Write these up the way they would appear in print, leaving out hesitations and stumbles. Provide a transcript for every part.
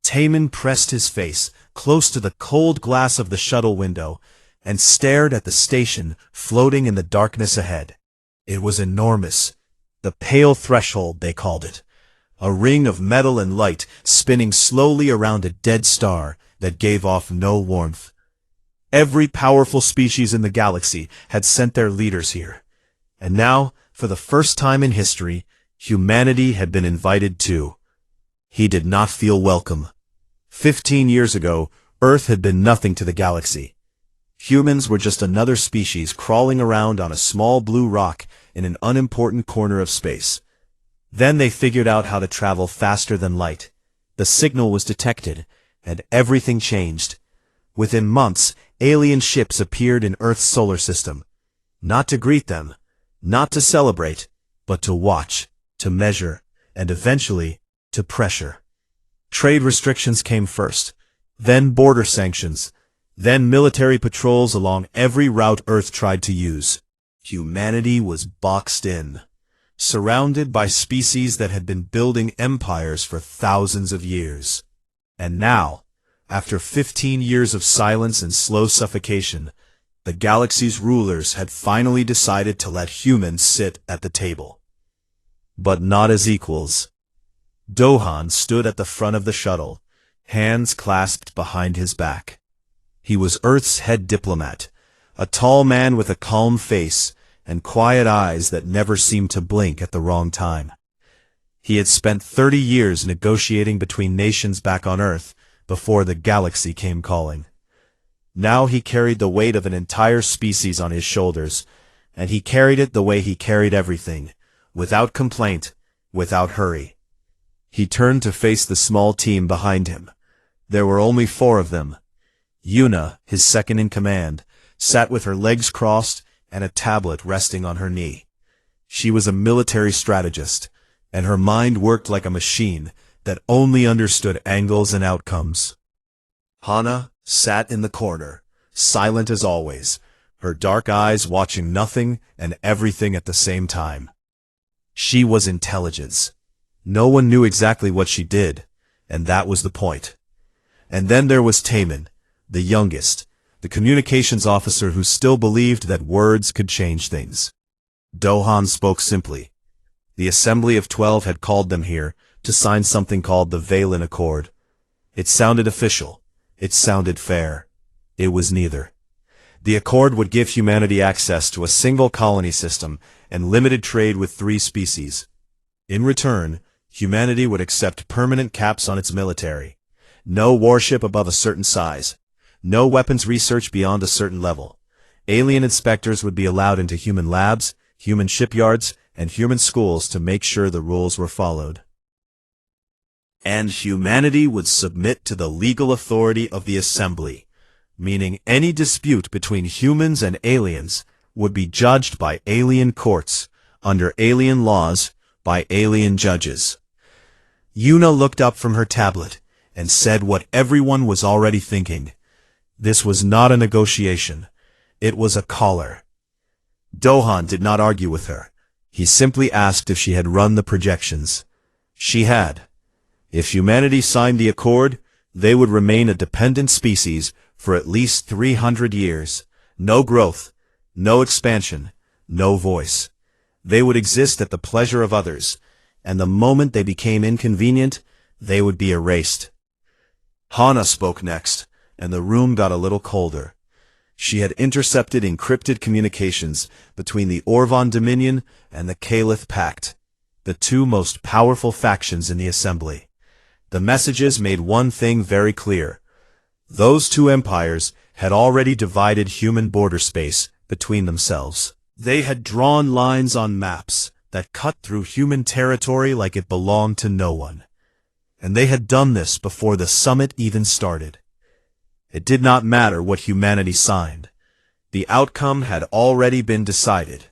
Taman pressed his face close to the cold glass of the shuttle window and stared at the station floating in the darkness ahead. It was enormous. The pale threshold, they called it. A ring of metal and light spinning slowly around a dead star that gave off no warmth. Every powerful species in the galaxy had sent their leaders here. And now, for the first time in history, humanity had been invited too. He did not feel welcome. 15 years ago, Earth had been nothing to the galaxy. Humans were just another species crawling around on a small blue rock in an unimportant corner of space. Then they figured out how to travel faster than light. The signal was detected, and everything changed. Within months, alien ships appeared in Earth's solar system. Not to greet them, not to celebrate, but to watch, to measure, and eventually, to pressure. Trade restrictions came first, then border sanctions, then military patrols along every route Earth tried to use. Humanity was boxed in, surrounded by species that had been building empires for thousands of years. And now, after 15 years of silence and slow suffocation, the galaxy's rulers had finally decided to let humans sit at the table. But not as equals. Dohan stood at the front of the shuttle, hands clasped behind his back. He was Earth's head diplomat, a tall man with a calm face and quiet eyes that never seemed to blink at the wrong time. He had spent 30 years negotiating between nations back on Earth before the galaxy came calling. Now he carried the weight of an entire species on his shoulders, and he carried it the way he carried everything, without complaint, without hurry. He turned to face the small team behind him. There were only 4 of them. Yuna, his second-in-command, sat with her legs crossed and a tablet resting on her knee. She was a military strategist, and her mind worked like a machine that only understood angles and outcomes. Hana sat in the corner, silent as always, her dark eyes watching nothing and everything at the same time. She was intelligence. No one knew exactly what she did, and that was the point. And then there was Taman, the youngest, the communications officer who still believed that words could change things. Dohan spoke simply. The Assembly of 12 had called them here to sign something called the Valen Accord. It sounded official. It sounded fair. It was neither. The accord would give humanity access to a single colony system and limited trade with 3 species. In return, humanity would accept permanent caps on its military. No warship above a certain size. No weapons research beyond a certain level. Alien inspectors would be allowed into human labs, human shipyards, and human schools to make sure the rules were followed. And humanity would submit to the legal authority of the Assembly, meaning any dispute between humans and aliens would be judged by alien courts, under alien laws, by alien judges. Yuna looked up from her tablet and said what everyone was already thinking. This was not a negotiation. It was a caller. Dohan did not argue with her. He simply asked if she had run the projections. She had. If humanity signed the accord, they would remain a dependent species for at least 300 years. No growth, no expansion, no voice. They would exist at the pleasure of others, and the moment they became inconvenient, they would be erased. Hana spoke next, and the room got a little colder. She had intercepted encrypted communications between the Orvon Dominion and the Caliph Pact, the 2 most powerful factions in the Assembly. The messages made one thing very clear. Those 2 empires had already divided human border space between themselves. They had drawn lines on maps that cut through human territory like it belonged to no one. And they had done this before the summit even started. It did not matter what humanity signed. The outcome had already been decided.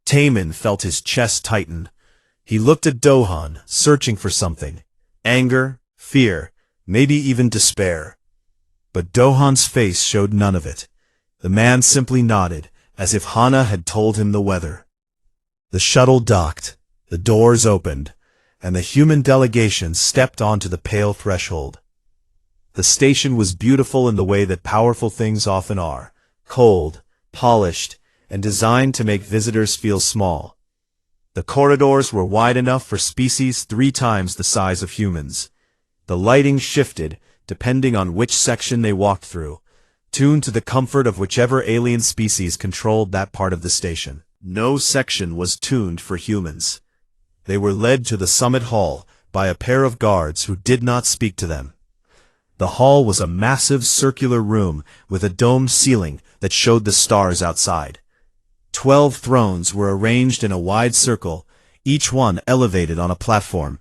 Taman felt his chest tighten. He looked at Dohan, searching for something. Anger, fear, maybe even despair. But Dohan's face showed none of it. The man simply nodded, as if Hana had told him the weather. The shuttle docked, the doors opened, and the human delegation stepped onto the pale threshold. The station was beautiful in the way that powerful things often are, cold, polished, and designed to make visitors feel small. The corridors were wide enough for species 3 times the size of humans. The lighting shifted, depending on which section they walked through, tuned to the comfort of whichever alien species controlled that part of the station. No section was tuned for humans. They were led to the summit hall by a pair of guards who did not speak to them. The hall was a massive circular room with a domed ceiling that showed the stars outside. 12 thrones were arranged in a wide circle, each one elevated on a platform.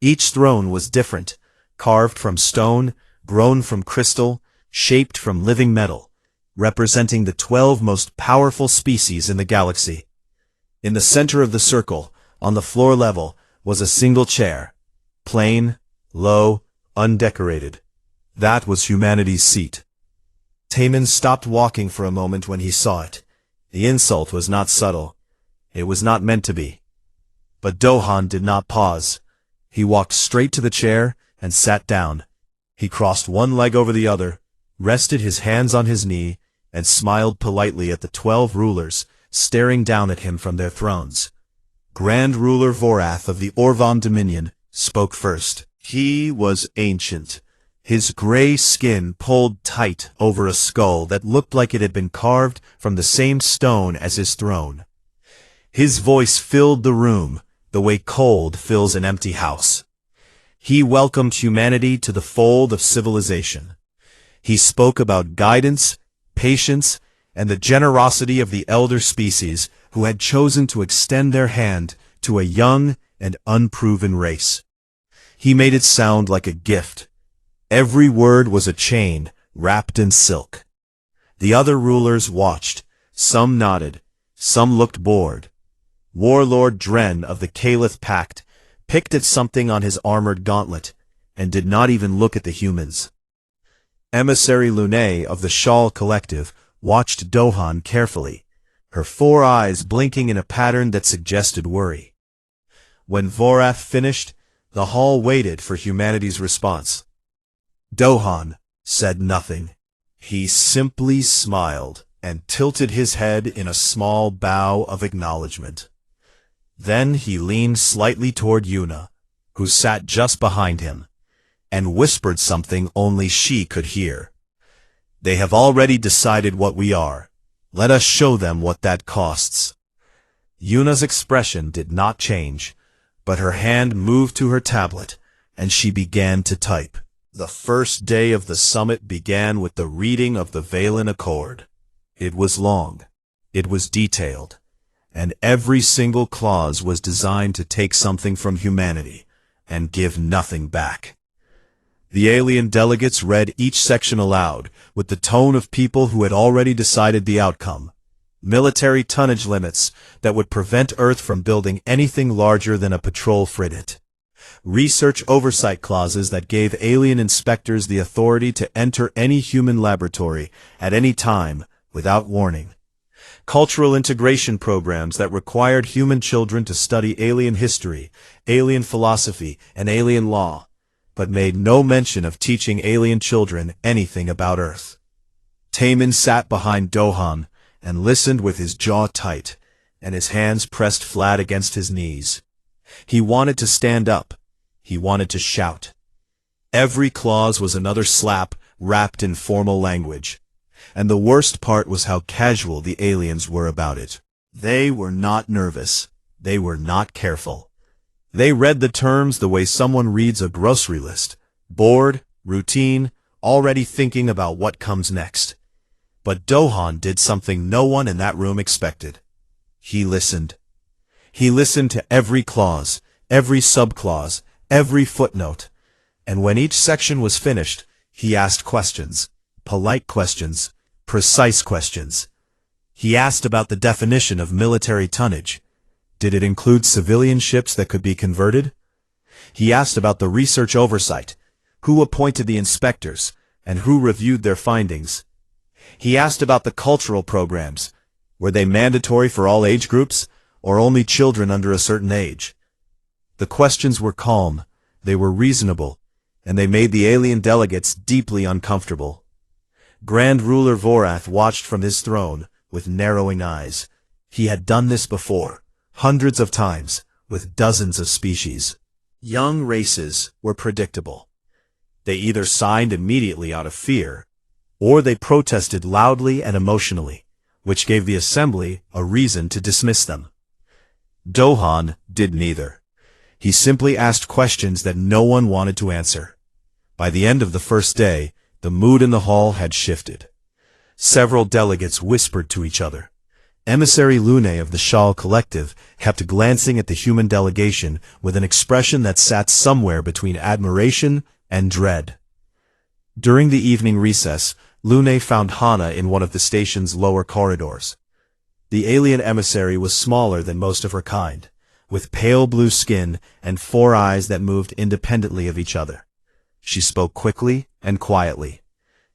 Each throne was different, carved from stone, grown from crystal, shaped from living metal, representing the 12 most powerful species in the galaxy. In the center of the circle, on the floor level, was a single chair, plain, low, undecorated. That was humanity's seat. Taman stopped walking for a moment when he saw it. The insult was not subtle. It was not meant to be. But Dohan did not pause. He walked straight to the chair and sat down. He crossed one leg over the other, rested his hands on his knee, and smiled politely at the 12 rulers staring down at him from their thrones. Grand Ruler Vorath of the Orvan Dominion spoke first. He was ancient. His gray skin pulled tight over a skull that looked like it had been carved from the same stone as his throne. His voice filled the room, the way cold fills an empty house. He welcomed humanity to the fold of civilization. He spoke about guidance, patience, and the generosity of the elder species who had chosen to extend their hand to a young and unproven race. He made it sound like a gift. Every word was a chain wrapped in silk. The other rulers watched. Some nodded. Some looked bored. Warlord Dren of the Caliph Pact picked at something on his armored gauntlet and did not even look at the humans. Emissary Lunae of the Shawl Collective watched Dohan carefully, her 4 eyes blinking in a pattern that suggested worry. When Vorath finished, the hall waited for humanity's response. Dohan said nothing. He simply smiled and tilted his head in a small bow of acknowledgement. Then he leaned slightly toward Yuna, who sat just behind him, and whispered something only she could hear. They have already decided what we are. Let us show them what that costs. Yuna's expression did not change, but her hand moved to her tablet, and she began to type. The first day of the summit began with the reading of the Valen Accord. It was long. It was detailed. And every single clause was designed to take something from humanity and give nothing back. The alien delegates read each section aloud, with the tone of people who had already decided the outcome. Military tonnage limits that would prevent Earth from building anything larger than a patrol frigate. Research oversight clauses that gave alien inspectors the authority to enter any human laboratory at any time without warning. Cultural integration programs that required human children to study alien history, alien philosophy, and alien law, but made no mention of teaching alien children anything about Earth. Taman sat behind Dohan and listened with his jaw tight and his hands pressed flat against his knees. He wanted to stand up. He wanted to shout. Every clause was another slap wrapped in formal language. And the worst part was how casual the aliens were about it. They were not nervous. They were not careful. They read the terms the way someone reads a grocery list. Bored, routine, already thinking about what comes next. But Dohan did something no one in that room expected. He listened. He listened to every clause, every subclause, every footnote. And when each section was finished, he asked questions. Polite questions. Precise questions. He asked about the definition of military tonnage. Did it include civilian ships that could be converted? He asked about the research oversight. Who appointed the inspectors, and who reviewed their findings? He asked about the cultural programs. Were they mandatory for all age groups, or only children under a certain age? The questions were calm. They were reasonable. and they made the alien delegates deeply uncomfortable. Grand Ruler Vorath watched from his throne with narrowing eyes. He had done this before, hundreds of times, with dozens of species. Young races were predictable. They either signed immediately out of fear, or they protested loudly and emotionally, which gave the assembly a reason to dismiss them. Dohan did neither. He simply asked questions that no one wanted to answer. By the end of the first day, the mood in the hall had shifted. Several delegates whispered to each other. Emissary Lune of the Shal Collective kept glancing at the human delegation with an expression that sat somewhere between admiration and dread. During the evening recess, Lune found Hana in one of the station's lower corridors. The alien emissary was smaller than most of her kind, with pale blue skin and 4 eyes that moved independently of each other. She spoke quickly and quietly.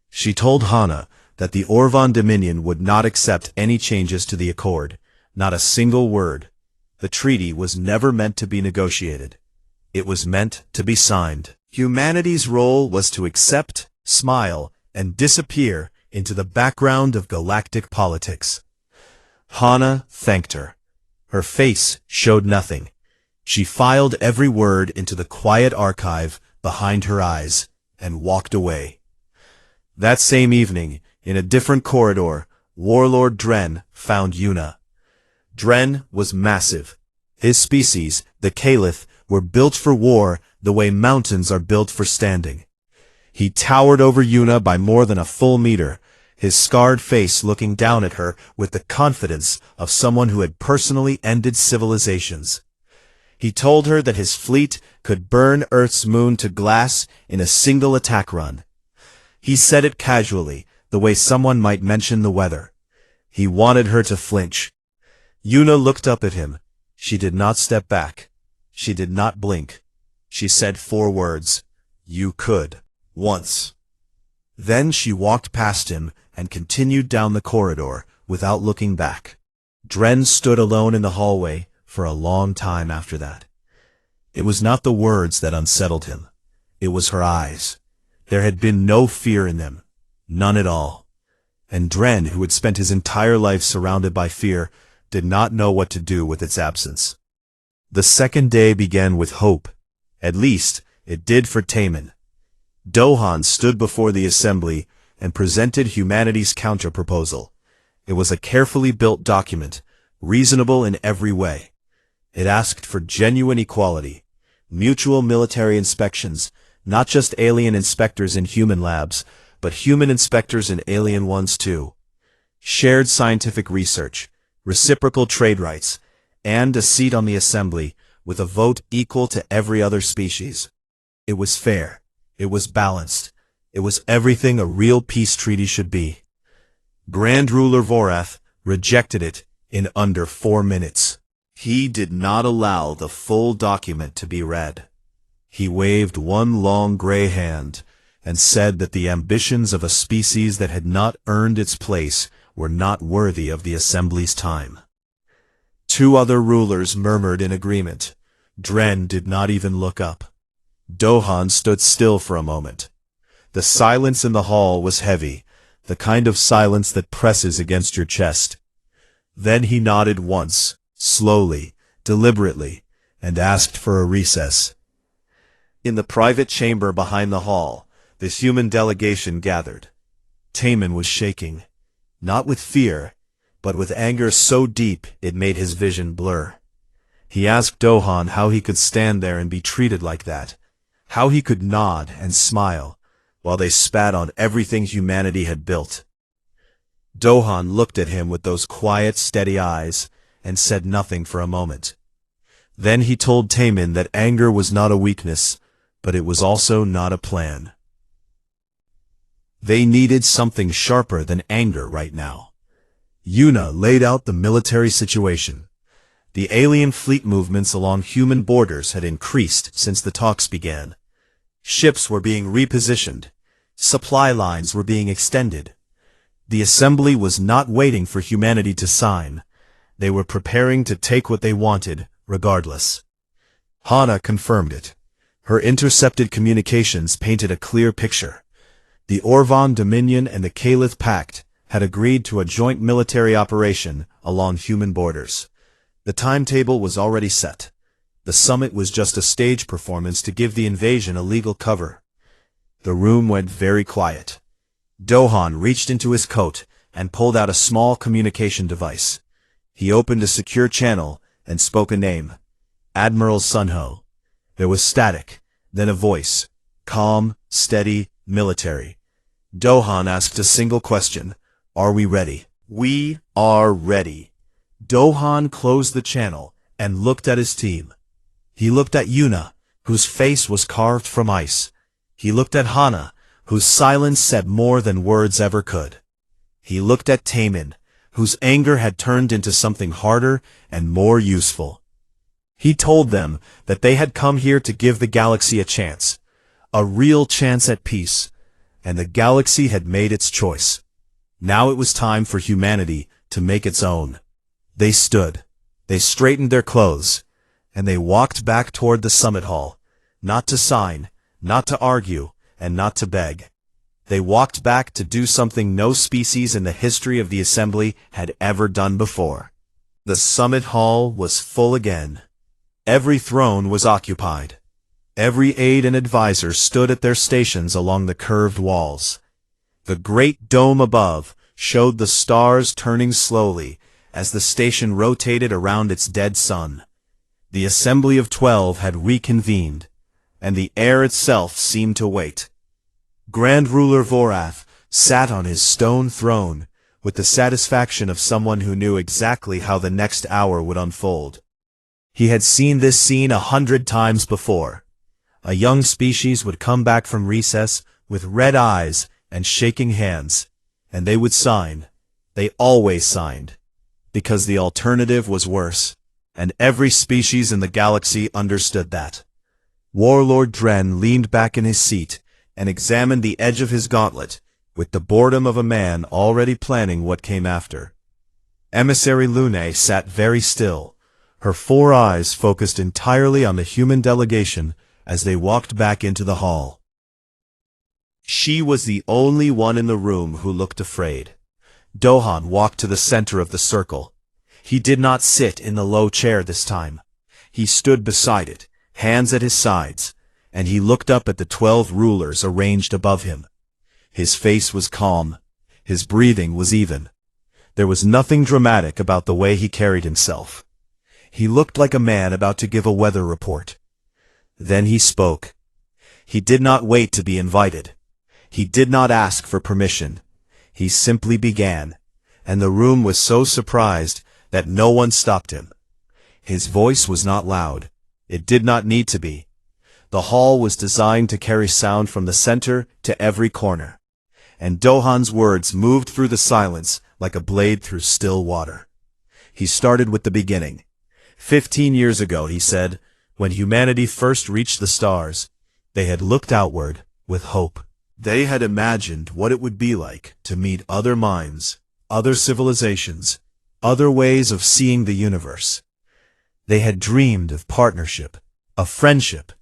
She told Hana that the Orvan Dominion would not accept any changes to the accord, not a single word. The treaty was never meant to be negotiated. It was meant to be signed. Humanity's role was to accept, smile, and disappear into the background of galactic politics. Hana thanked her. Her face showed nothing. She filed every word into the quiet archive behind her eyes and walked away. That same evening, in a different corridor, Warlord Dren found Yuna. Dren was massive. His species, the Caliph, were built for war the way mountains are built for standing. He towered over Yuna by more than a full meter, his scarred face looking down at her with the confidence of someone who had personally ended civilizations. He told her that his fleet could burn Earth's moon to glass in a single attack run. He said it casually, the way someone might mention the weather. He wanted her to flinch. Yuna looked up at him. She did not step back. She did not blink. She said 4 words. "You could. Once." Then she walked past him and continued down the corridor without looking back. Dren stood alone in the hallway for a long time after that. It was not the words that unsettled him. It was her eyes. There had been no fear in them. None at all. And Dren, who had spent his entire life surrounded by fear, did not know what to do with its absence. The second day began with hope. At least, it did for Taman. Dohan stood before the assembly and presented humanity's counter-proposal. It was a carefully built document, reasonable in every way. It asked for genuine equality, mutual military inspections, not just alien inspectors in human labs, but human inspectors in alien ones too. Shared scientific research, reciprocal trade rights, and a seat on the assembly with a vote equal to every other species. It was fair. It was balanced. It was everything a real peace treaty should be. Grand Ruler Vorath rejected it in under 4 minutes. He did not allow the full document to be read. He waved one long gray hand and said that the ambitions of a species that had not earned its place were not worthy of the assembly's time. 2 other rulers murmured in agreement. Dren did not even look up. Dohan stood still for a moment. The silence in the hall was heavy, the kind of silence that presses against your chest. Then he nodded once, slowly, deliberately, and asked for a recess. In the private chamber behind the hall, the human delegation gathered. Taman was shaking, not with fear, but with anger so deep it made his vision blur. He asked Dohan how he could stand there and be treated like that, how he could nod and smile, while they spat on everything humanity had built. Dohan looked at him with those quiet, steady eyes, and said nothing for a moment. Then he told Taman that anger was not a weakness, but it was also not a plan. They needed something sharper than anger right now. Yuna laid out the military situation. The alien fleet movements along human borders had increased since the talks began. Ships were being repositioned. Supply lines were being extended. The assembly was not waiting for humanity to sign. They were preparing to take what they wanted, regardless. Hana confirmed it. Her intercepted communications painted a clear picture. The Orvon Dominion and the Calith Pact had agreed to a joint military operation along human borders. The timetable was already set. The summit was just a stage performance to give the invasion a legal cover. The room went very quiet. Dohan reached into his coat and pulled out a small communication device. He opened a secure channel and spoke a name. Admiral Sunho. There was static, then a voice. Calm, steady, military. Dohan asked a single question. Are we ready? We are ready. Dohan closed the channel and looked at his team. He looked at Yuna, whose face was carved from ice. He looked at Hana, whose silence said more than words ever could. He looked at Taemin, whose anger had turned into something harder and more useful. He told them that they had come here to give the galaxy a chance, a real chance at peace, and the galaxy had made its choice. Now it was time for humanity to make its own. They stood, they straightened their clothes, and they walked back toward the summit hall, not to sign, not to argue, and not to beg. They walked back to do something no species in the history of the assembly had ever done before. The summit hall was full again. Every throne was occupied. Every aide and advisor stood at their stations along the curved walls. The great dome above showed the stars turning slowly as the station rotated around its dead sun. The assembly of 12 had reconvened, and the air itself seemed to wait. Grand Ruler Vorath sat on his stone throne with the satisfaction of someone who knew exactly how the next hour would unfold. He had seen this scene 100 times before. A young species would come back from recess with red eyes and shaking hands, and they would sign. They always signed, because the alternative was worse, and every species in the galaxy understood that. Warlord Dren leaned back in his seat and examined the edge of his gauntlet with the boredom of a man already planning what came after. Emissary Lune sat very still, her 4 eyes focused entirely on the human delegation as they walked back into the hall. She was the only one in the room who looked afraid. Dohan walked to the center of the circle. He did not sit in the low chair this time. He stood beside it, hands at his sides, and he looked up at the 12 rulers arranged above him. His face was calm. His breathing was even. There was nothing dramatic about the way he carried himself. He looked like a man about to give a weather report. Then he spoke. He did not wait to be invited. He did not ask for permission. He simply began, and the room was so surprised that no one stopped him. His voice was not loud. It did not need to be. The hall was designed to carry sound from the center to every corner, and Dohan's words moved through the silence like a blade through still water. He started with the beginning. 15 years ago, he said, when humanity first reached the stars, they had looked outward with hope. They had imagined what it would be like to meet other minds, other civilizations, other ways of seeing the universe. They had dreamed of partnership, of friendship,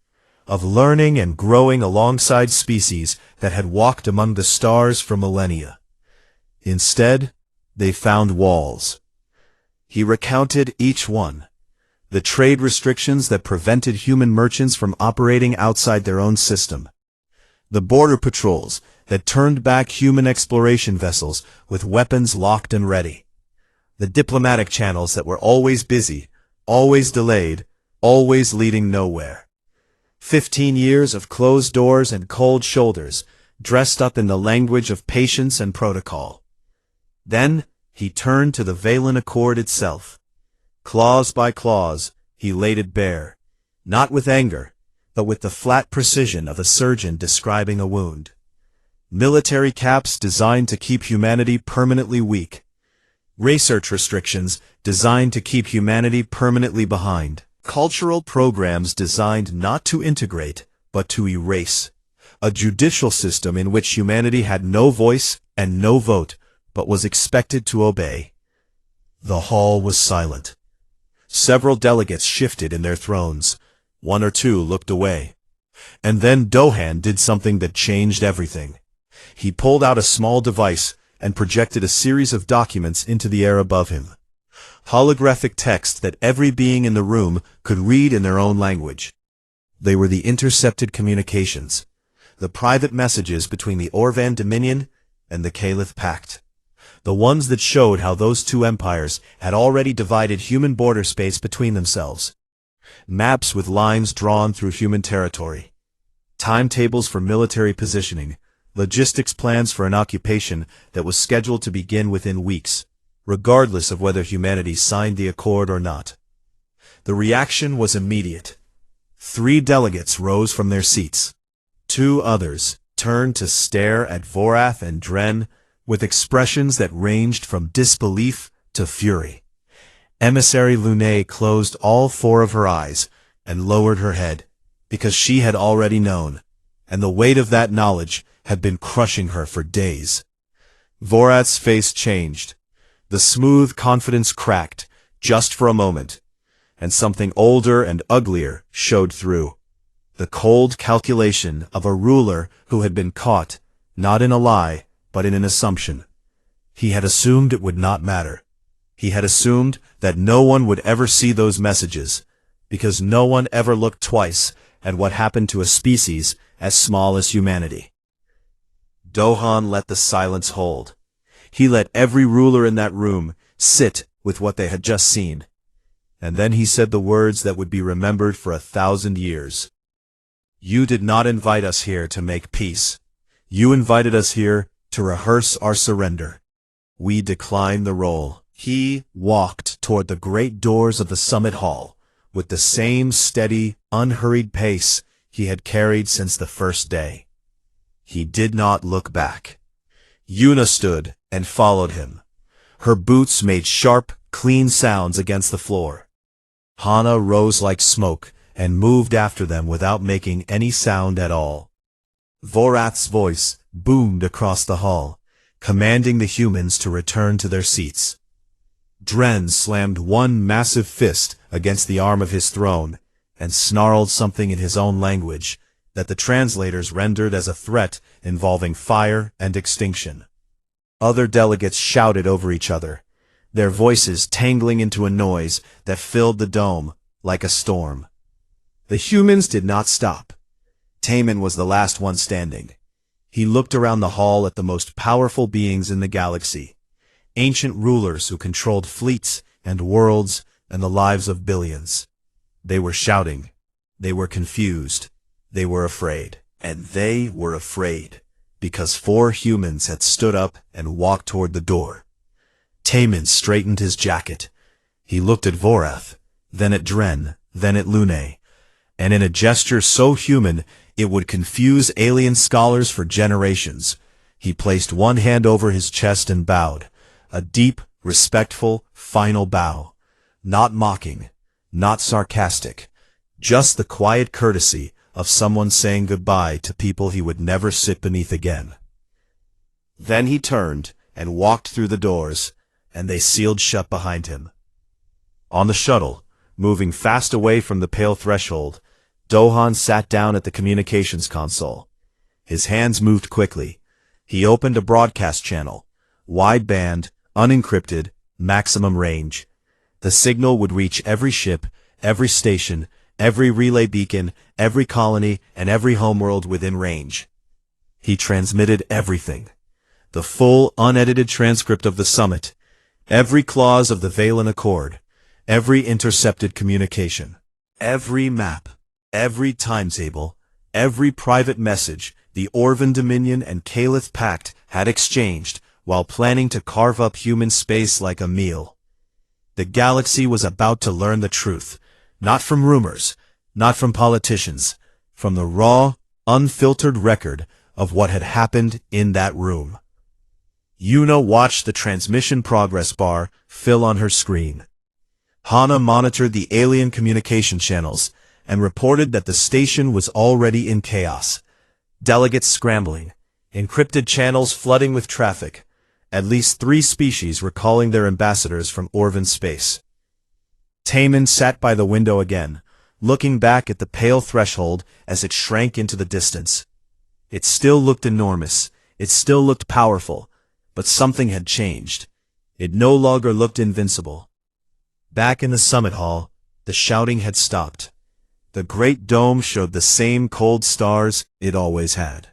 of learning and growing alongside species that had walked among the stars for millennia. Instead, they found walls. He recounted each one. The trade restrictions that prevented human merchants from operating outside their own system. The border patrols that turned back human exploration vessels with weapons locked and ready. The diplomatic channels that were always busy, always delayed, always leading nowhere. 15 years of closed doors and cold shoulders, dressed up in the language of patience and protocol. Then he turned to the Valen Accord itself. Clause by clause, he laid it bare, not with anger, but with the flat precision of a surgeon describing a wound. Military caps designed to keep humanity permanently weak. Research restrictions designed to keep humanity permanently behind. Cultural programs designed not to integrate, but to erase. A judicial system in which humanity had no voice and no vote, but was expected to obey. The hall was silent. Several delegates shifted in their thrones. 1 or 2 looked away. And then Dohan did something that changed everything. He pulled out a small device and projected a series of documents into the air above him. Holographic text that every being in the room could read in their own language. They were the intercepted communications, the private messages between the Orvan Dominion and the Caliph Pact. The ones that showed how those two empires had already divided human border space between themselves. Maps with lines drawn through human territory. Timetables for military positioning. Logistics plans for an occupation that was scheduled to begin within weeks, regardless of whether humanity signed the accord or not. The reaction was immediate. 3 delegates rose from their seats. 2 others turned to stare at Vorath and Dren with expressions that ranged from disbelief to fury. Emissary Lune closed all 4 of her eyes and lowered her head, because she had already known, and the weight of that knowledge had been crushing her for days. Vorath's face changed. The smooth confidence cracked, just for a moment, and something older and uglier showed through. The cold calculation of a ruler who had been caught, not in a lie, but in an assumption. He had assumed it would not matter. He had assumed that no one would ever see those messages, because no one ever looked twice at what happened to a species as small as humanity. Dohan let the silence hold. He let every ruler in that room sit with what they had just seen. And then he said the words that would be remembered for 1,000 years. You did not invite us here to make peace. You invited us here to rehearse our surrender. We decline the role. He walked toward the great doors of the summit hall with the same steady, unhurried pace he had carried since the first day. He did not look back. Yuna stood and followed him. Her boots made sharp, clean sounds against the floor. Hana rose like smoke and moved after them without making any sound at all. Vorath's voice boomed across the hall, commanding the humans to return to their seats. Dren slammed one massive fist against the arm of his throne and snarled something in his own language that the translators rendered as a threat involving fire and extinction. Other delegates shouted over each other, their voices tangling into a noise that filled the dome like a storm. The humans did not stop. Taman was the last one standing. He looked around the hall at the most powerful beings in the galaxy, ancient rulers who controlled fleets and worlds and the lives of billions. They were shouting. They were confused. They were afraid. And they were afraid, because 4 humans had stood up and walked toward the door. Taman straightened his jacket. He looked at Vorath, then at Dren, then at Lune, and in a gesture so human it would confuse alien scholars for generations, he placed one hand over his chest and bowed, a deep, respectful, final bow. Not mocking, not sarcastic, just the quiet courtesy of someone saying goodbye to people he would never sit beneath again. Then he turned and walked through the doors, and they sealed shut behind him. On the shuttle, moving fast away from the pale threshold, Dohan sat down at the communications console. His hands moved quickly. He opened a broadcast channel, wideband, unencrypted, maximum range. The signal would reach every ship, every station, every relay beacon, every colony, and every homeworld within range. He transmitted everything. The full, unedited transcript of the summit, every clause of the Valen Accord, every intercepted communication, every map, every timetable, every private message the Orvan Dominion and Caliph Pact had exchanged while planning to carve up human space like a meal. The galaxy was about to learn the truth, not from rumors, not from politicians, from the raw, unfiltered record of what had happened in that room. Yuna watched the transmission progress bar fill on her screen. Hana monitored the alien communication channels and reported that the station was already in chaos. Delegates scrambling, encrypted channels flooding with traffic. At least 3 species were calling their ambassadors from Orvan space. Taman sat by the window again, looking back at the pale threshold as it shrank into the distance. It still looked enormous, it still looked powerful, but something had changed. It no longer looked invincible. Back in the summit hall, the shouting had stopped. The great dome showed the same cold stars it always had.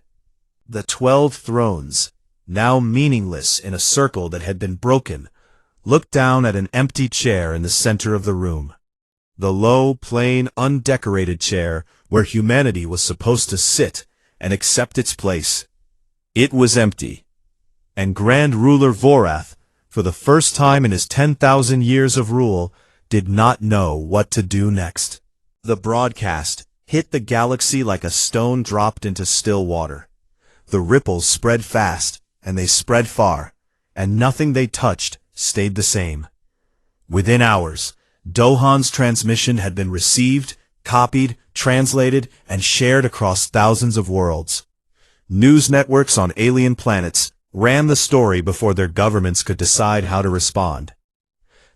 The 12 thrones, now meaningless in a circle that had been broken, looked down at an empty chair in the center of the room. The low, plain, undecorated chair where humanity was supposed to sit and accept its place. It was empty. And Grand Ruler Vorath, for the first time in his 10,000 years of rule, did not know what to do next. The broadcast hit the galaxy like a stone dropped into still water. The ripples spread fast, and they spread far, and nothing they touched stayed the same. Within hours, Dohan's transmission had been received, copied, translated, and shared across thousands of worlds. News networks on alien planets ran the story before their governments could decide how to respond.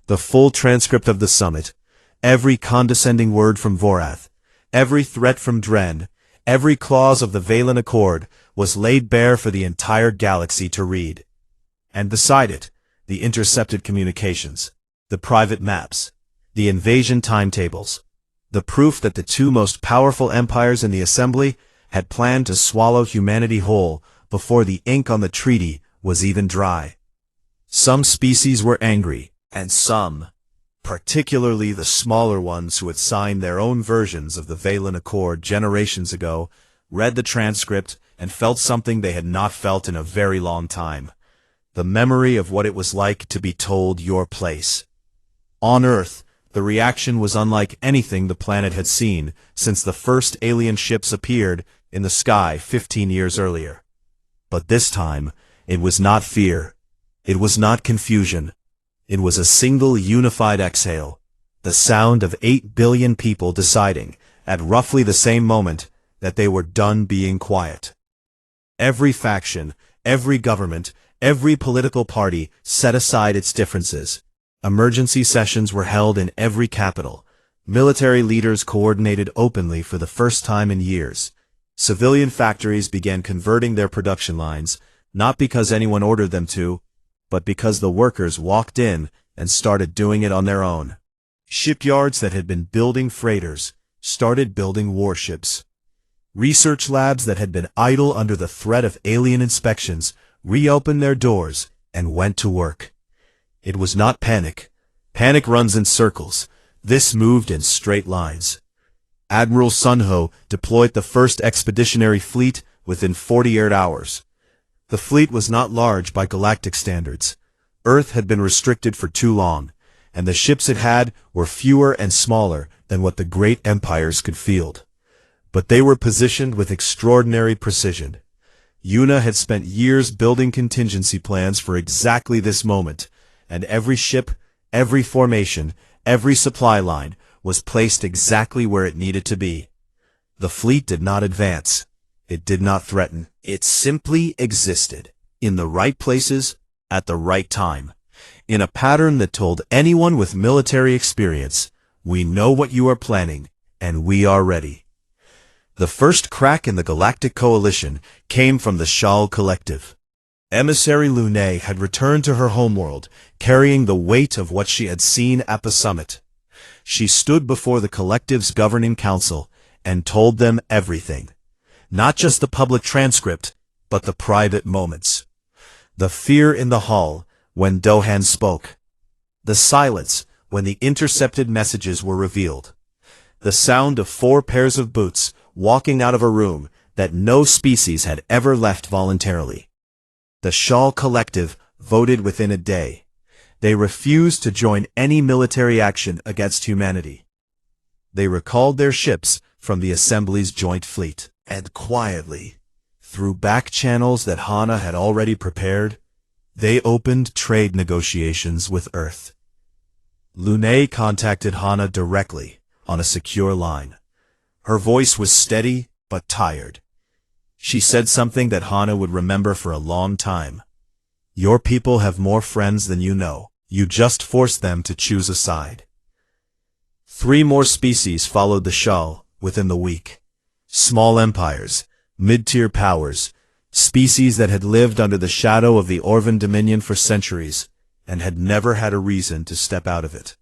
The full transcript of the summit, every condescending word from Vorath, every threat from Dren, every clause of the Valen Accord was laid bare for the entire galaxy to read. And beside it, the intercepted communications, the private maps, the invasion timetables, the proof that the two most powerful empires in the Assembly had planned to swallow humanity whole before the ink on the treaty was even dry. Some species were angry, and some, particularly the smaller ones who had signed their own versions of the Valen Accord generations ago, read the transcript and felt something they had not felt in a very long time. The memory of what it was like to be told your place. On Earth, the reaction was unlike anything the planet had seen since the first alien ships appeared in the sky 15 years earlier. But this time, it was not fear. It was not confusion. It was a single unified exhale, the sound of 8 billion people deciding, at roughly the same moment, that they were done being quiet. Every faction, every government, every political party set aside its differences. Emergency sessions were held in every capital. Military leaders coordinated openly for the first time in years. Civilian factories began converting their production lines, not because anyone ordered them to, but because the workers walked in and started doing it on their own. Shipyards that had been building freighters started building warships. Research labs that had been idle under the threat of alien inspections reopened their doors and went to work. It was not panic. Panic runs in circles. This moved in straight lines. Admiral Sunho deployed the first expeditionary fleet within 48 hours. The fleet was not large by galactic standards. Earth had been restricted for too long, and the ships it had were fewer and smaller than what the great empires could field. But they were positioned with extraordinary precision. Yuna had spent years building contingency plans for exactly this moment, and every ship, every formation, every supply line was placed exactly where it needed to be. The fleet did not advance. It did not threaten. It simply existed, in the right places, at the right time, in a pattern that told anyone with military experience, we know what you are planning, and we are ready. The first crack in the Galactic Coalition came from the Shal Collective. Emissary Lune had returned to her homeworld, carrying the weight of what she had seen at the summit. She stood before the Collective's governing council and told them everything. Not just the public transcript, but the private moments. The fear in the hall when Dohan spoke. The silence when the intercepted messages were revealed. The sound of 4 pairs of boots walking out of a room that no species had ever left voluntarily. The Shal Collective voted within a day. They refused to join any military action against humanity. They recalled their ships from the Assembly's joint fleet, and quietly, through back channels that Hana had already prepared, they opened trade negotiations with Earth. Lune contacted Hana directly, on a secure line. Her voice was steady, but tired. She said something that Hana would remember for a long time. Your people have more friends than you know. You just forced them to choose a side. 3 more species followed the shuttle within the week. Small empires, mid-tier powers, species that had lived under the shadow of the Orvan Dominion for centuries and had never had a reason to step out of it.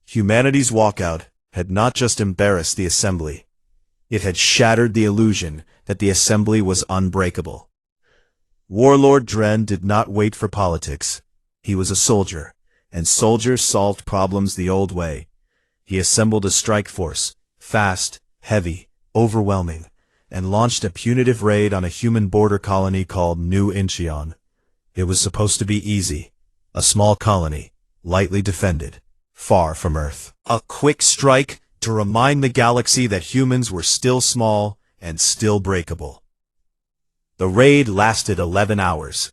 Humanity's walkout had not just embarrassed the Assembly. It had shattered the illusion that the Assembly was unbreakable. Warlord Dren did not wait for politics. He was a soldier, and soldiers solved problems the old way. He assembled a strike force, fast, heavy, overwhelming, and launched a punitive raid on a human border colony called New Incheon. It was supposed to be easy. A small colony, lightly defended, far from Earth. A quick strike to remind the galaxy that humans were still small and still breakable. The raid lasted 11 hours.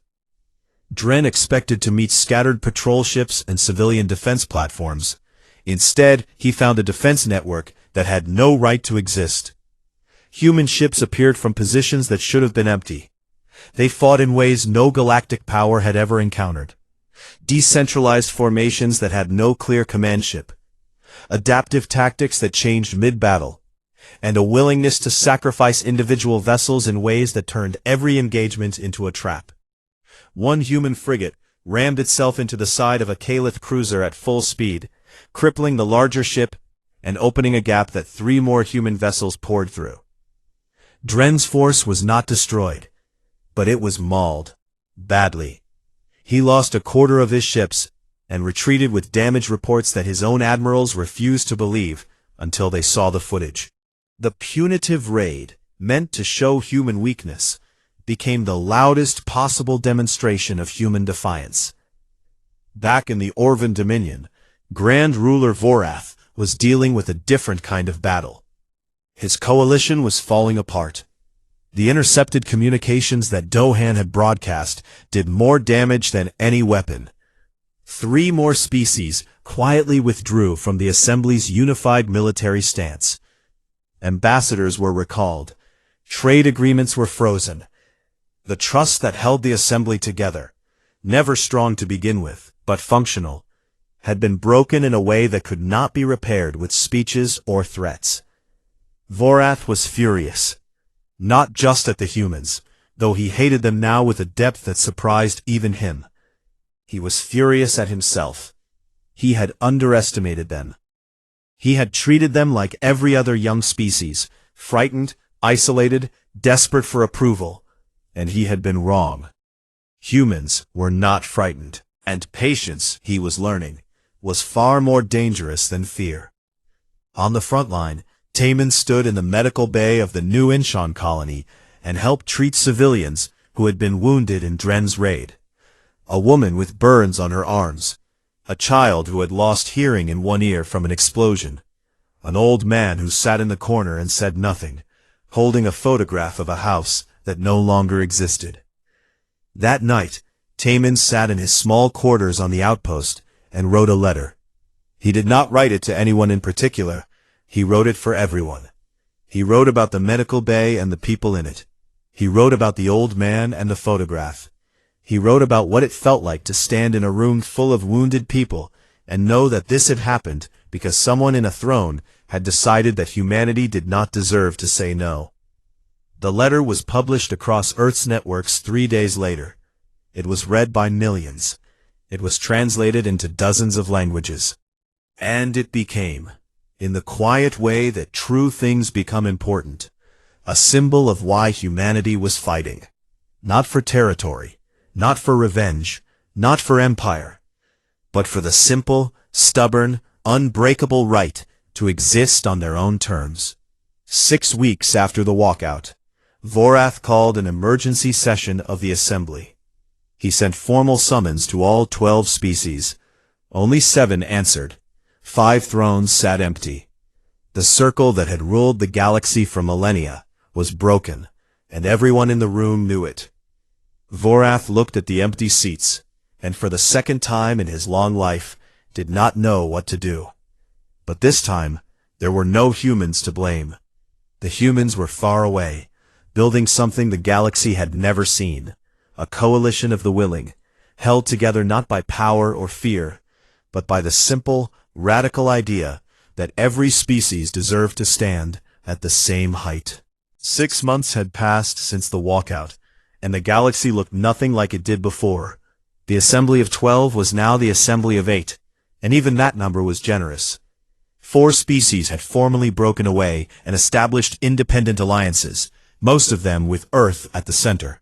Dren expected to meet scattered patrol ships and civilian defense platforms. Instead, he found a defense network that had no right to exist. Human ships appeared from positions that should have been empty. They fought in ways no galactic power had ever encountered. Decentralized formations that had no clear command ship. Adaptive tactics that changed mid-battle. And a willingness to sacrifice individual vessels in ways that turned every engagement into a trap. One human frigate rammed itself into the side of a Calith cruiser at full speed, crippling the larger ship and opening a gap that 3 more human vessels poured through. Dren's force was not destroyed, but it was mauled, badly. He lost a quarter of his ships and retreated with damage reports that his own admirals refused to believe until they saw the footage. The punitive raid, meant to show human weakness, became the loudest possible demonstration of human defiance. Back in the Orvan Dominion, Grand Ruler Vorath was dealing with a different kind of battle. His coalition was falling apart. The intercepted communications that Dohan had broadcast did more damage than any weapon. 3 more species quietly withdrew from the Assembly's unified military stance. Ambassadors were recalled. Trade agreements were frozen. The trust that held the Assembly together, never strong to begin with, but functional, had been broken in a way that could not be repaired with speeches or threats. Vorath was furious, not just at the humans, though he hated them now with a depth that surprised even him. He was furious at himself. He had underestimated them. He had treated them like every other young species, frightened, isolated, desperate for approval, and he had been wrong. Humans were not frightened, and patience, he was learning, was far more dangerous than fear. On the front line, Taman stood in the medical bay of the New Incheon colony and helped treat civilians who had been wounded in Dren's raid. A woman with burns on her arms, a child who had lost hearing in one ear from an explosion, an old man who sat in the corner and said nothing, holding a photograph of a house that no longer existed. That night, Taman sat in his small quarters on the outpost and wrote a letter. He did not write it to anyone in particular. He wrote it for everyone. He wrote about the medical bay and the people in it. He wrote about the old man and the photograph. He wrote about what it felt like to stand in a room full of wounded people and know that this had happened because someone in a throne had decided that humanity did not deserve to say no. The letter was published across Earth's networks 3 days later. It was read by millions. It was translated into dozens of languages. And it became, in the quiet way that true things become important, a symbol of why humanity was fighting. Not for territory, not for revenge, not for empire, but for the simple, stubborn, unbreakable right to exist on their own terms. 6 weeks after the walkout, Vorath called an emergency session of the Assembly. He sent formal summons to all 12 species. Only 7 answered. 5 thrones sat empty. The circle that had ruled the galaxy for millennia was broken, and everyone in the room knew it. Vorath looked at the empty seats, and for the second time in his long life, did not know what to do. But this time, there were no humans to blame. The humans were far away, building something the galaxy had never seen. A coalition of the willing, held together not by power or fear, but by the simple, radical idea that every species deserved to stand at the same height. 6 months had passed since the walkout, and the galaxy looked nothing like it did before. The assembly of 12 was now the assembly of 8, and even that number was generous. 4 species had formally broken away and established independent alliances, most of them with Earth at the center.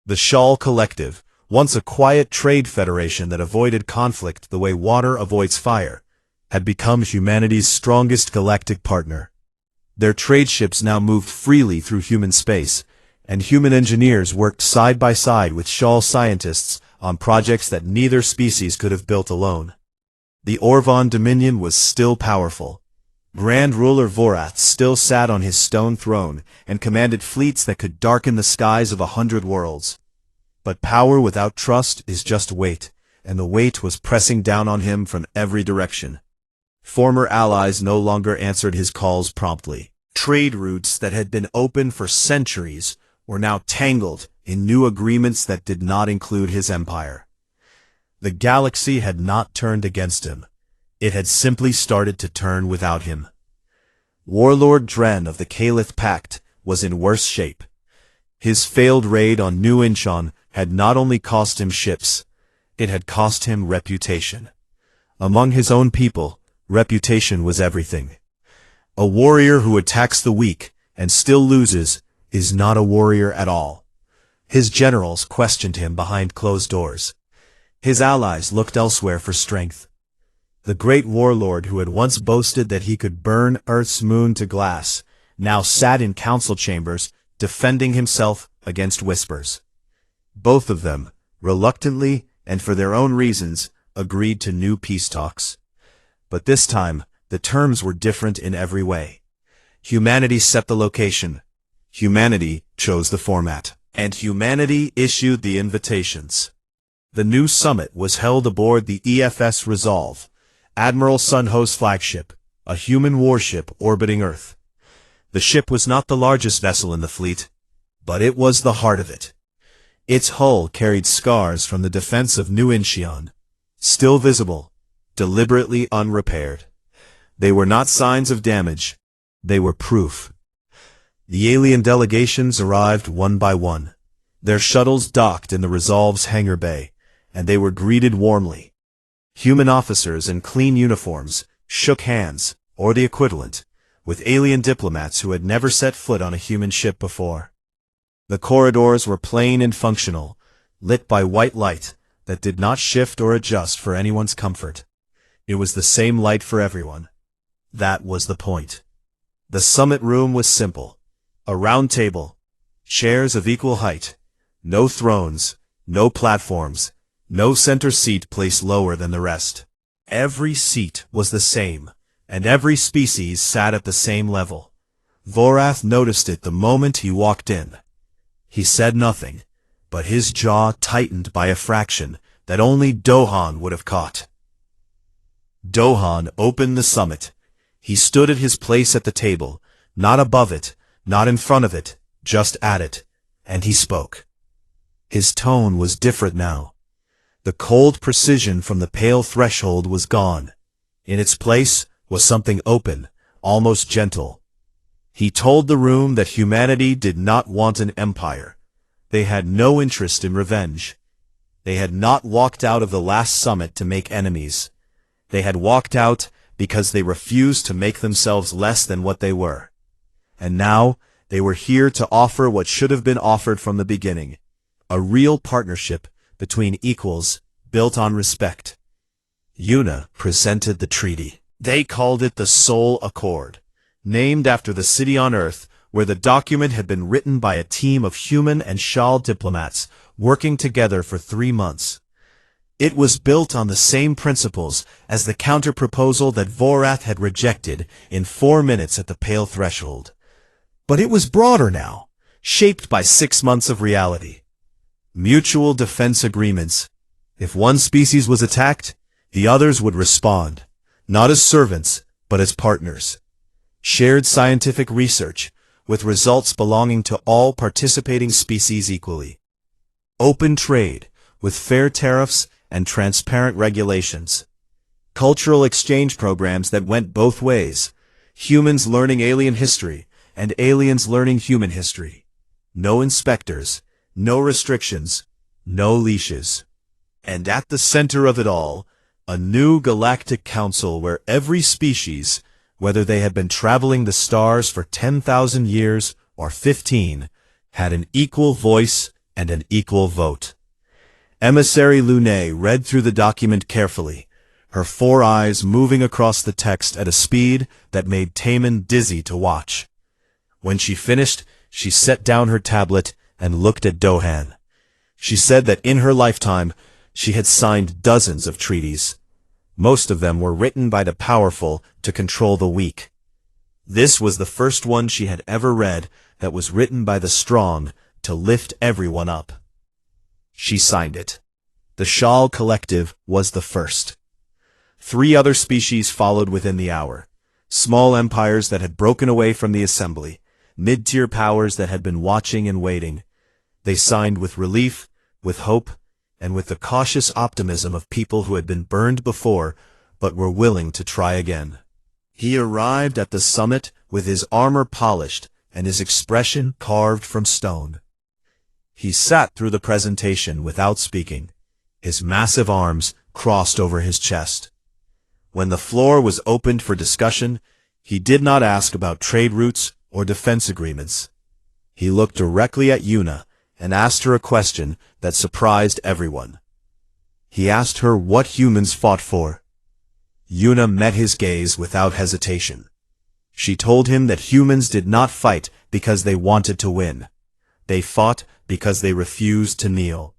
The Shawl Collective, once a quiet trade federation that avoided conflict the way water avoids fire, had become humanity's strongest galactic partner. Their trade ships now moved freely through human space, and human engineers worked side by side with Shawl scientists on projects that neither species could have built alone. The Orvon Dominion was still powerful. Grand Ruler Vorath still sat on his stone throne and commanded fleets that could darken the skies of 100 worlds. But power without trust is just weight, and the weight was pressing down on him from every direction. Former allies no longer answered his calls promptly. Trade routes that had been open for centuries were now tangled in new agreements that did not include his empire. The galaxy had not turned against him. It had simply started to turn without him. Warlord Dren of the Caliph Pact was in worse shape. His failed raid on New Incheon had not only cost him ships, it had cost him reputation. Among his own people, reputation was everything. A warrior who attacks the weak and still loses is not a warrior at all. His generals questioned him behind closed doors. His allies looked elsewhere for strength. The great warlord who had once boasted that he could burn Earth's moon to glass now sat in council chambers defending himself against whispers. Both of them, reluctantly and for their own reasons, agreed to new peace talks. But this time, the terms were different in every way. Humanity set the location. Humanity chose the format. And humanity issued the invitations. The new summit was held aboard the EFS Resolve, Admiral Sun Ho's flagship, a human warship orbiting Earth. The ship was not the largest vessel in the fleet, but it was the heart of it. Its hull carried scars from the defense of New Incheon, still visible, deliberately unrepaired. They were not signs of damage, they were proof. The alien delegations arrived one by one. Their shuttles docked in the Resolve's hangar bay, and they were greeted warmly. Human officers in clean uniforms shook hands, or the equivalent, with alien diplomats who had never set foot on a human ship before. The corridors were plain and functional, lit by white light that did not shift or adjust for anyone's comfort. It was the same light for everyone. That was the point. The summit room was simple. A round table, chairs of equal height, no thrones, no platforms, no center seat placed lower than the rest. Every seat was the same, and every species sat at the same level. Vorath noticed it the moment he walked in. He said nothing, but his jaw tightened by a fraction that only Dohan would have caught. Dohan opened the summit. He stood at his place at the table, not above it, not in front of it, just at it, and he spoke. His tone was different now. The cold precision from the pale threshold was gone. In its place was something open, almost gentle. He told the room that humanity did not want an empire. They had no interest in revenge. They had not walked out of the last summit to make enemies. They had walked out because they refused to make themselves less than what they were. And now, they were here to offer what should have been offered from the beginning. A real partnership between equals, built on respect. Yuna presented the treaty. They called it the Soul Accord, named after the city on Earth where the document had been written by a team of human and Shal diplomats working together for 3 months. It was built on the same principles as the counter-proposal that Vorath had rejected in 4 minutes at the pale threshold. But it was broader now, shaped by 6 months of reality. Mutual defense agreements. If one species was attacked, the others would respond, not as servants, but as partners. Shared scientific research, with results belonging to all participating species equally. Open trade, with fair tariffs and transparent regulations. Cultural exchange programs that went both ways. Humans learning alien history, and aliens learning human history. No inspectors, no restrictions, no leashes. And at the center of it all, a new galactic council where every species, whether they had been traveling the stars for 10,000 years or 15, had an equal voice and an equal vote. Emissary Lune read through the document carefully, her 4 eyes moving across the text at a speed that made Taman dizzy to watch. When she finished, she set down her tablet and looked at Dohan. She said that in her lifetime, she had signed dozens of treaties. Most of them were written by the powerful to control the weak. This was the first one she had ever read that was written by the strong to lift everyone up. She signed it. The Shal Collective was the first. 3 other species followed within the hour. Small empires that had broken away from the assembly. Mid-tier powers that had been watching and waiting. They signed with relief, with hope, and with the cautious optimism of people who had been burned before, but were willing to try again. He arrived at the summit with his armor polished and his expression carved from stone. He sat through the presentation without speaking, his massive arms crossed over his chest. When the floor was opened for discussion, he did not ask about trade routes or defense agreements. He looked directly at Yuna and asked her a question that surprised everyone. He asked her what humans fought for. Yuna met his gaze without hesitation. She told him that humans did not fight because they wanted to win. They fought because they refused to kneel.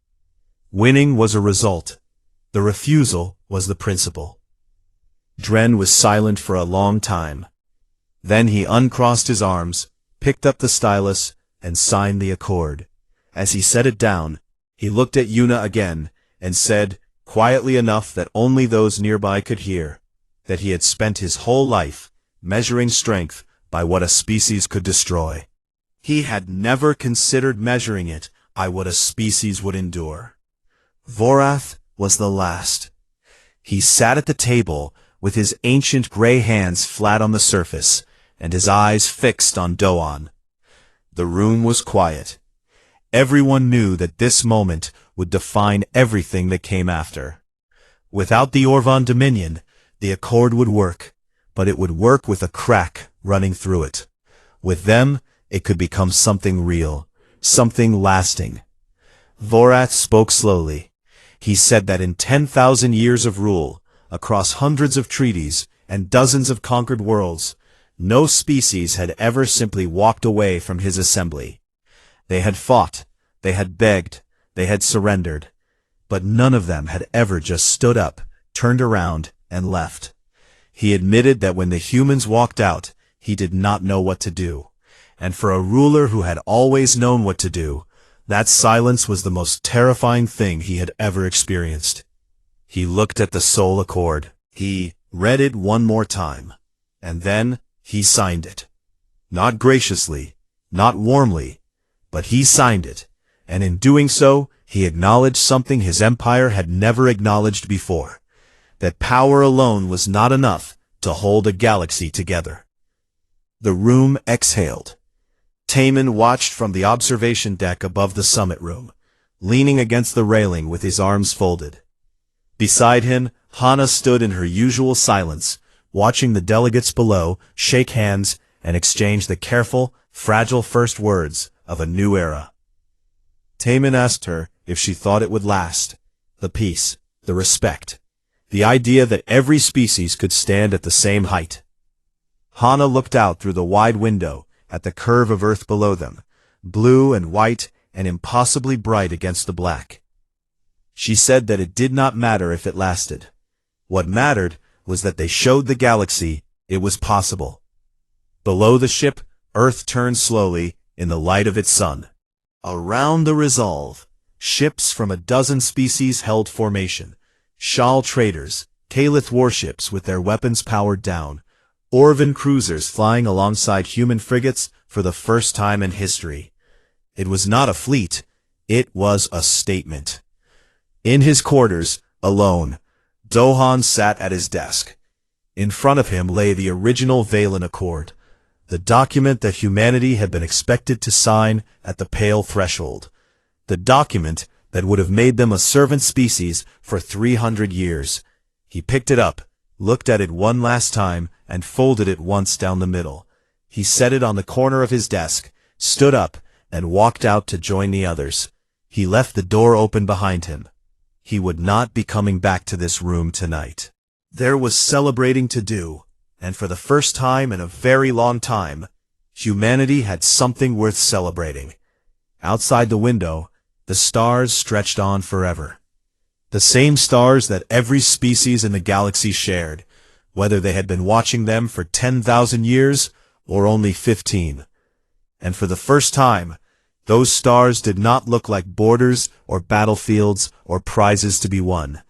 Winning was a result. The refusal was the principle. Dren was silent for a long time. Then he uncrossed his arms, picked up the stylus, and signed the accord. As he set it down, he looked at Yuna again and said, quietly enough that only those nearby could hear, that he had spent his whole life measuring strength by what a species could destroy. He had never considered measuring it by what a species would endure. Vorath was the last. He sat at the table with his ancient gray hands flat on the surface and his eyes fixed on Doan. The room was quiet. Everyone knew that this moment would define everything that came after. Without the Orvan Dominion, the Accord would work, but it would work with a crack running through it. With them, it could become something real, something lasting. Vorath spoke slowly. He said that in 10,000 years of rule, across hundreds of treaties and dozens of conquered worlds, no species had ever simply walked away from his assembly. They had fought, they had begged, they had surrendered, but none of them had ever just stood up, turned around, and left. He admitted that when the humans walked out, he did not know what to do. And for a ruler who had always known what to do, that silence was the most terrifying thing he had ever experienced. He looked at the Soul Accord. He read it one more time. And then he signed it. Not graciously, not warmly, but he signed it. And in doing so, he acknowledged something his empire had never acknowledged before. That power alone was not enough to hold a galaxy together. The room exhaled. Taman watched from the observation deck above the summit room, leaning against the railing with his arms folded. Beside him, Hana stood in her usual silence, watching the delegates below shake hands and exchange the careful, fragile first words of a new era. Taman asked her if she thought it would last. The peace, the respect, the idea that every species could stand at the same height. Hana looked out through the wide window at the curve of Earth below them, blue and white and impossibly bright against the black. She said that it did not matter if it lasted. What mattered was that they showed the galaxy it was possible. Below the ship, Earth turned slowly in the light of its sun. Around the Resolve, ships from a dozen species held formation. Shal traders, Kalith warships with their weapons powered down, Orvan cruisers flying alongside human frigates for the first time in history. It was not a fleet, it was a statement. In his quarters, alone, Dohan sat at his desk. In front of him lay the original Valen Accord, the document that humanity had been expected to sign at the Pale Threshold, the document that would have made them a servant species for 300 years. He picked it up, looked at it one last time, and folded it once down the middle. He set it on the corner of his desk, stood up, and walked out to join the others. He left the door open behind him. He would not be coming back to this room tonight. There was celebrating to do, and for the first time in a very long time, humanity had something worth celebrating. Outside the window, the stars stretched on forever. The same stars that every species in the galaxy shared, whether they had been watching them for 10,000 years or only 15. And for the first time, those stars did not look like borders or battlefields or prizes to be won.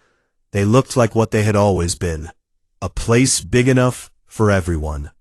They looked like what they had always been, a place big enough for everyone.